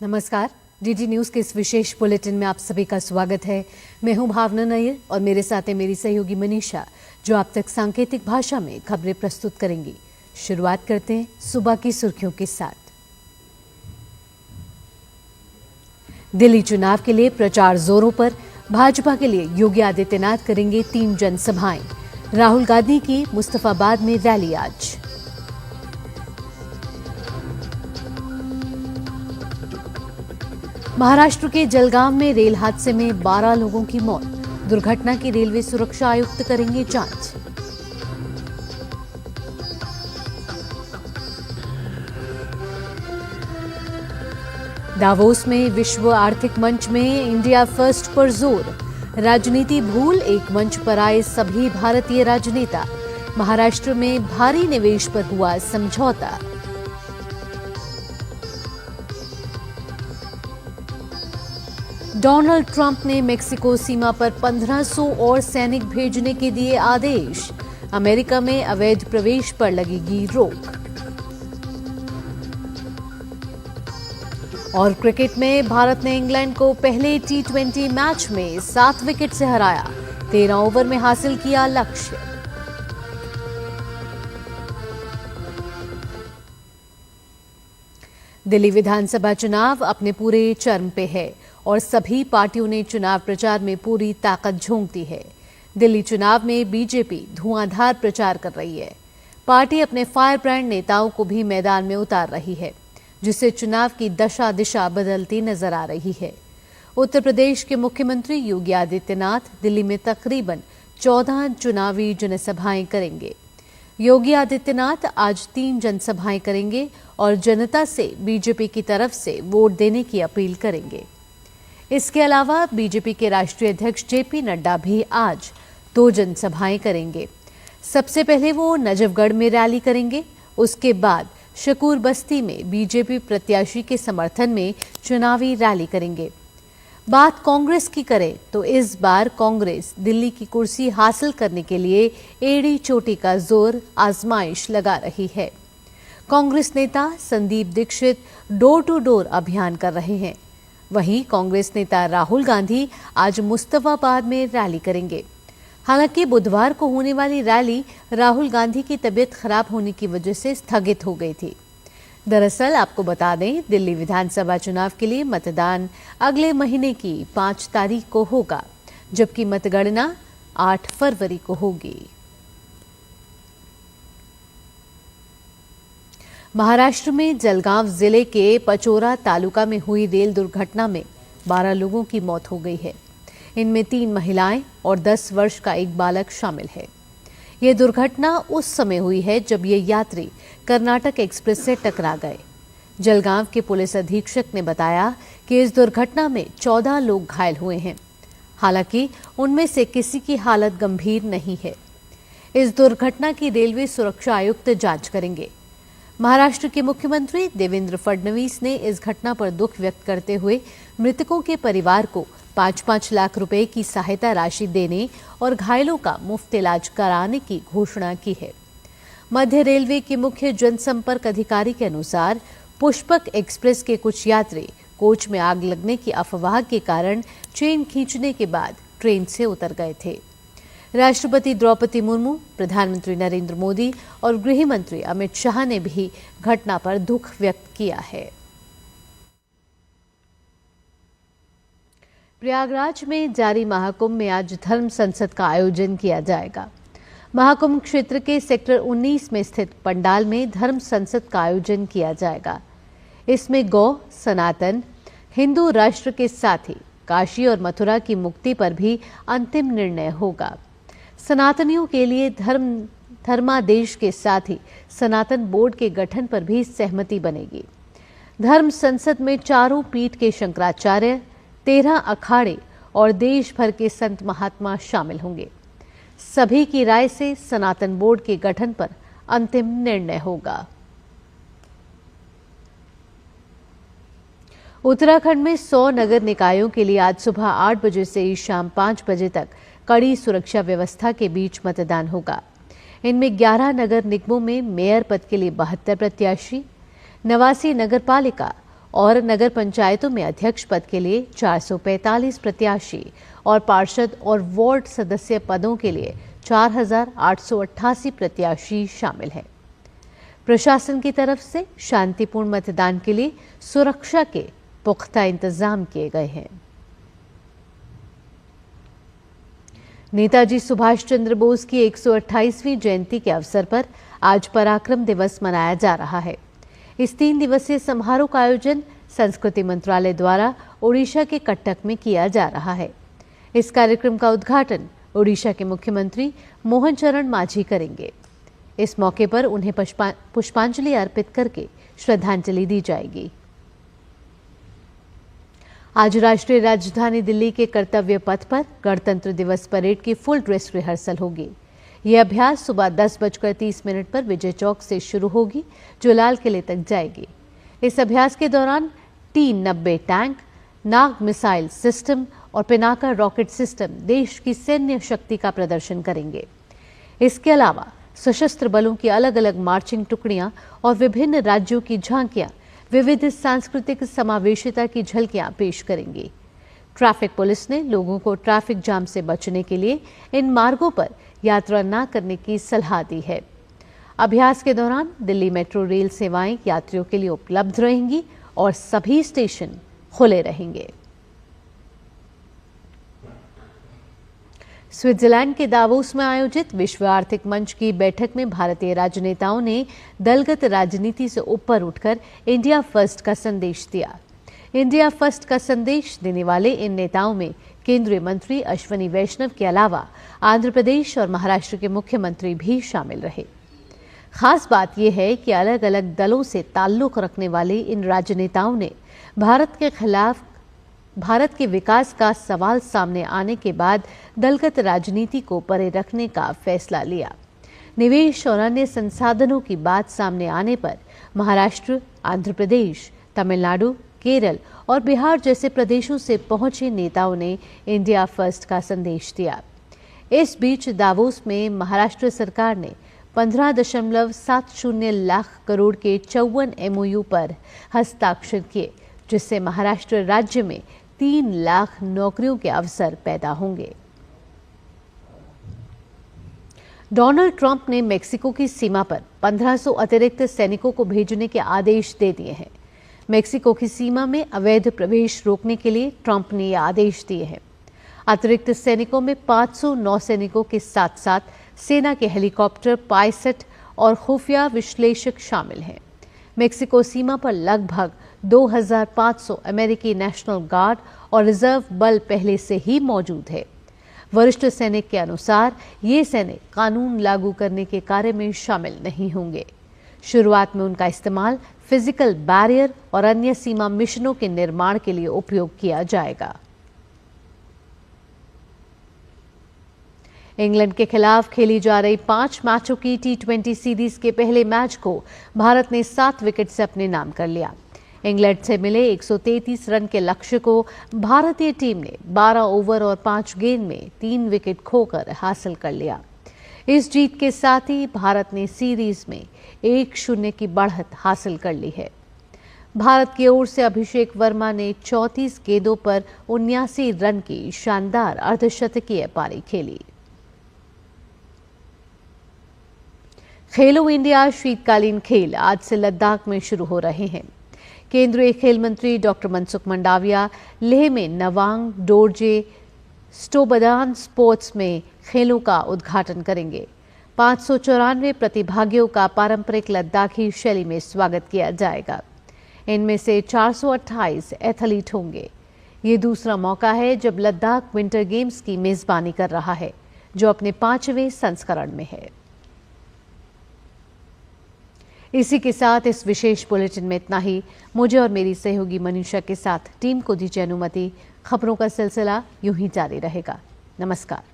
नमस्कार। DD news के इस विशेष बुलेटिन में आप सभी का स्वागत है। मैं हूं भावना नायर और मेरे साथ है मेरी सहयोगी मनीषा, जो आप तक सांकेतिक भाषा में खबरें प्रस्तुत करेंगी। शुरुआत करते हैं सुबह की सुर्खियों के साथ। दिल्ली चुनाव के लिए प्रचार जोरों पर। भाजपा के लिए योगी आदित्यनाथ करेंगे 3 जनसभाएं। राहुल गांधी की मुस्तफाबाद में रैली आज। महाराष्ट्र के जलगांव में रेल हादसे में 12 लोगों की मौत। दुर्घटना की रेलवे सुरक्षा आयुक्त करेंगे जांच। दावोस में विश्व आर्थिक मंच में इंडिया फर्स्ट पर जोर। राजनीति भूल एक मंच पर आए सभी भारतीय राजनेता। महाराष्ट्र में भारी निवेश पर हुआ समझौता। डोनाल्ड ट्रंप ने मेक्सिको सीमा पर 1500 और सैनिक भेजने के दिए आदेश। अमेरिका में अवैध प्रवेश पर लगेगी रोक। और क्रिकेट में भारत ने इंग्लैंड को पहले T20 मैच में 7 विकेट से हराया। 13 ओवर में हासिल किया लक्ष्य। दिल्ली विधानसभा चुनाव अपने पूरे चरम पे है और सभी पार्टियों ने चुनाव प्रचार में पूरी ताकत झोंक दी है। दिल्ली चुनाव में बीजेपी धुआंधार प्रचार कर रही है। पार्टी अपने फायर ब्रांड नेताओं को भी मैदान में उतार रही है, जिससे चुनाव की दशा दिशा बदलती नजर आ रही है। उत्तर प्रदेश के मुख्यमंत्री योगी आदित्यनाथ दिल्ली में तकरीबन 14 चुनावी जनसभाएं करेंगे। योगी आदित्यनाथ आज 3 जनसभाएं करेंगे और जनता से बीजेपी की तरफ से वोट देने की अपील करेंगे। इसके अलावा बीजेपी के राष्ट्रीय अध्यक्ष जेपी नड्डा भी आज 2 जनसभाएं करेंगे। सबसे पहले वो नजफगढ़ में रैली करेंगे। उसके बाद शकूर बस्ती में बीजेपी प्रत्याशी के समर्थन में चुनावी रैली करेंगे। बात कांग्रेस की करें तो इस बार कांग्रेस दिल्ली की कुर्सी हासिल करने के लिए एड़ी चोटी का जोर आजमाइश लगा रही है। कांग्रेस नेता Sandeep Dikshit door to door अभियान कर रहे हैं। वहीं कांग्रेस नेता राहुल गांधी आज मुस्तफाबाद में रैली करेंगे। हालांकि बुधवार को होने वाली रैली राहुल गांधी की तबीयत खराब होने की वजह से स्थगित हो गई थी। दरअसल आपको बता दें, दिल्ली विधानसभा चुनाव के लिए मतदान अगले महीने की 5 तारीख को होगा, जबकि मतगणना 8 फरवरी को होगी। महाराष्ट्र में जलगांव जिले के पचोरा तालुका में हुई रेल दुर्घटना में 12 लोगों की मौत हो गई है। इनमें 3 महिलाएं और 10 वर्ष का एक बालक शामिल है। यह दुर्घटना उस समय हुई है जब ये यात्री कर्नाटक एक्सप्रेस से टकरा गए। जलगांव के पुलिस अधीक्षक ने बताया कि इस दुर्घटना में 14 लोग घायल हुए हैं। हालांकि उनमें से किसी की हालत गंभीर नहीं है। इस दुर्घटना की रेलवे सुरक्षा आयुक्त जांच करेंगे। महाराष्ट्र के मुख्यमंत्री देवेंद्र फडणवीस ने इस घटना पर दुख व्यक्त करते हुए मृतकों के परिवार को 5-5 लाख रुपए की सहायता राशि देने और घायलों का मुफ्त इलाज कराने की घोषणा की है। मध्य रेलवे के मुख्य जनसंपर्क अधिकारी के अनुसार पुष्पक एक्सप्रेस के कुछ यात्री कोच में आग लगने की अफवाह के कारण चेन खींचने के बाद ट्रेन से उतर गए थे। राष्ट्रपति द्रौपदी मुर्मू, प्रधानमंत्री नरेंद्र मोदी और गृह मंत्री अमित शाह ने भी घटना पर दुख व्यक्त किया है। प्रयागराज में जारी महाकुंभ में आज धर्म संसद का आयोजन किया जाएगा। महाकुंभ क्षेत्र के सेक्टर 19 में स्थित पंडाल में धर्म संसद का आयोजन किया जाएगा। इसमें गौ, सनातन, हिंदू राष्ट्र के साथ ही काशी और मथुरा की मुक्ति पर भी अंतिम निर्णय होगा। सनातनियों के लिए धर्मादेश के साथ ही सनातन बोर्ड के गठन पर भी सहमति बनेगी। धर्म संसद में चारों पीठ के शंकराचार्य, 13 अखाड़े और देश भर के संत महात्मा शामिल होंगे। सभी की राय से सनातन बोर्ड के गठन पर अंतिम निर्णय होगा। उत्तराखंड में 100 नगर निकायों के लिए आज सुबह 8 बजे से शाम 5 बजे तक कड़ी सुरक्षा व्यवस्था के बीच मतदान होगा। इनमें 11 नगर निगमों में मेयर पद के लिए 72 प्रत्याशी, 89 नगरपालिका और नगर पंचायतों में अध्यक्ष पद के लिए 445 प्रत्याशी और पार्षद और वार्ड सदस्य पदों के लिए 4,888 प्रत्याशी शामिल हैं। प्रशासन की तरफ से शांतिपूर्ण मतदान के लिए सुरक्षा के पुख्ता इंतजाम किए गए हैं। नेताजी सुभाष चंद्र बोस की 128वीं जयंती के अवसर पर आज पराक्रम दिवस मनाया जा रहा है। इस 3 दिवसीय समारोह का आयोजन संस्कृति मंत्रालय द्वारा ओडिशा के कटक में किया जा रहा है। इस कार्यक्रम का उद्घाटन ओडिशा के मुख्यमंत्री मोहन चरण मांझी करेंगे। इस मौके पर उन्हें पुष्पांजलि अर्पित करके श्रद्धांजलि दी जाएगी। आज राष्ट्रीय राजधानी दिल्ली के कर्तव्य पथ पर गणतंत्र दिवस परेड की फुल ड्रेस रिहर्सल होगी। यह अभ्यास सुबह 10:30 पर विजय चौक से शुरू होगी, जो लाल किले तक जाएगी। इस अभ्यास के दौरान T-90 टैंक, नाग मिसाइल सिस्टम और पिनाका रॉकेट सिस्टम देश की सैन्य शक्ति का प्रदर्शन करेंगे। इसके अलावा सशस्त्र बलों की अलग अलग मार्चिंग टुकड़ियां और विभिन्न राज्यों की झांकियां विविध सांस्कृतिक समावेशिता की झलकियां पेश करेंगी। ट्रैफिक पुलिस ने लोगों को ट्रैफिक जाम से बचने के लिए इन मार्गों पर यात्रा न करने की सलाह दी है। अभ्यास के दौरान दिल्ली मेट्रो रेल सेवाएं यात्रियों के लिए उपलब्ध रहेंगी और सभी स्टेशन खुले रहेंगे। स्विट्जरलैंड के दावोस में आयोजित विश्व आर्थिक मंच की बैठक में भारतीय राजनेताओं ने दलगत राजनीति से ऊपर उठकर इंडिया फर्स्ट का संदेश दिया। इंडिया फर्स्ट का संदेश देने वाले इन नेताओं में केंद्रीय मंत्री अश्विनी वैष्णव के अलावा आंध्र प्रदेश और महाराष्ट्र के मुख्यमंत्री भी शामिल रहे। खास बात यह है कि अलग अलग दलों से ताल्लुक रखने वाले इन राजनेताओं ने भारत के विकास का सवाल सामने आने के बाद दलगत राजनीति को परे रखने का फैसला लिया। निवेश और अन्य संसाधनों की बात सामने आने पर महाराष्ट्र, आंध्र प्रदेश, तमिलनाडु, केरल और बिहार जैसे प्रदेशों से पहुंचे नेताओं ने इंडिया फर्स्ट का संदेश दिया। इस बीच दावोस में महाराष्ट्र सरकार ने 15.70 लाख करोड़ के 54 MOU पर हस्ताक्षर किए, जिससे महाराष्ट्र राज्य में 3 लाख नौकरियों के अवसर पैदा होंगे। डोनाल्ड ट्रंप ने मेक्सिको की सीमा पर 1500 अतिरिक्त सैनिकों को भेजने के आदेश दे दिए हैं। मेक्सिको की सीमा में अवैध प्रवेश रोकने के लिए ट्रंप ने ये आदेश दिए हैं। अतिरिक्त सैनिकों में 500 नौसैनिकों के साथ साथ सेना के हेलीकॉप्टर पायलट और खुफिया विश्लेषक शामिल हैं। मेक्सिको सीमा पर लगभग 2500 अमेरिकी नेशनल गार्ड और रिजर्व बल पहले से ही मौजूद है। वरिष्ठ सैनिक के अनुसार ये सैनिक कानून लागू करने के कार्य में शामिल नहीं होंगे। शुरुआत में उनका इस्तेमाल फिजिकल बैरियर और अन्य सीमा मिशनों के निर्माण के लिए उपयोग किया जाएगा। इंग्लैंड के खिलाफ खेली जा रही 5 मैचों की T20 सीरीज के पहले मैच को भारत ने 7 विकेट से अपने नाम कर लिया। इंग्लैंड से मिले 133 रन के लक्ष्य को भारतीय टीम ने 12 ओवर और 5 गेंद में 3 विकेट खोकर हासिल कर लिया। इस जीत के साथ ही भारत ने सीरीज में 1-0 की बढ़त हासिल कर ली है। भारत की ओर से अभिषेक वर्मा ने 34 गेंदों पर 79 रन की शानदार अर्धशतकीय पारी खेली। खेलो इंडिया शीतकालीन खेल आज से लद्दाख में शुरू हो रहे हैं। केंद्रीय खेल मंत्री डॉक्टर मनसुख मंडाविया लेह में नवांग डोरजे स्टोबदान स्पोर्ट्स में खेलों का उद्घाटन करेंगे। 594 प्रतिभागियों का पारंपरिक लद्दाखी शैली में स्वागत किया जाएगा। इनमें से 428 एथलीट होंगे। ये दूसरा मौका है जब लद्दाख विंटर गेम्स की मेजबानी कर रहा है, जो अपने 5वें संस्करण में है। इसी के साथ इस विशेष बुलेटिन में इतना ही। मुझे और मेरी सहयोगी मनीषा के साथ टीम को दीजिए अनुमति। खबरों का सिलसिला यूं ही जारी रहेगा। नमस्कार।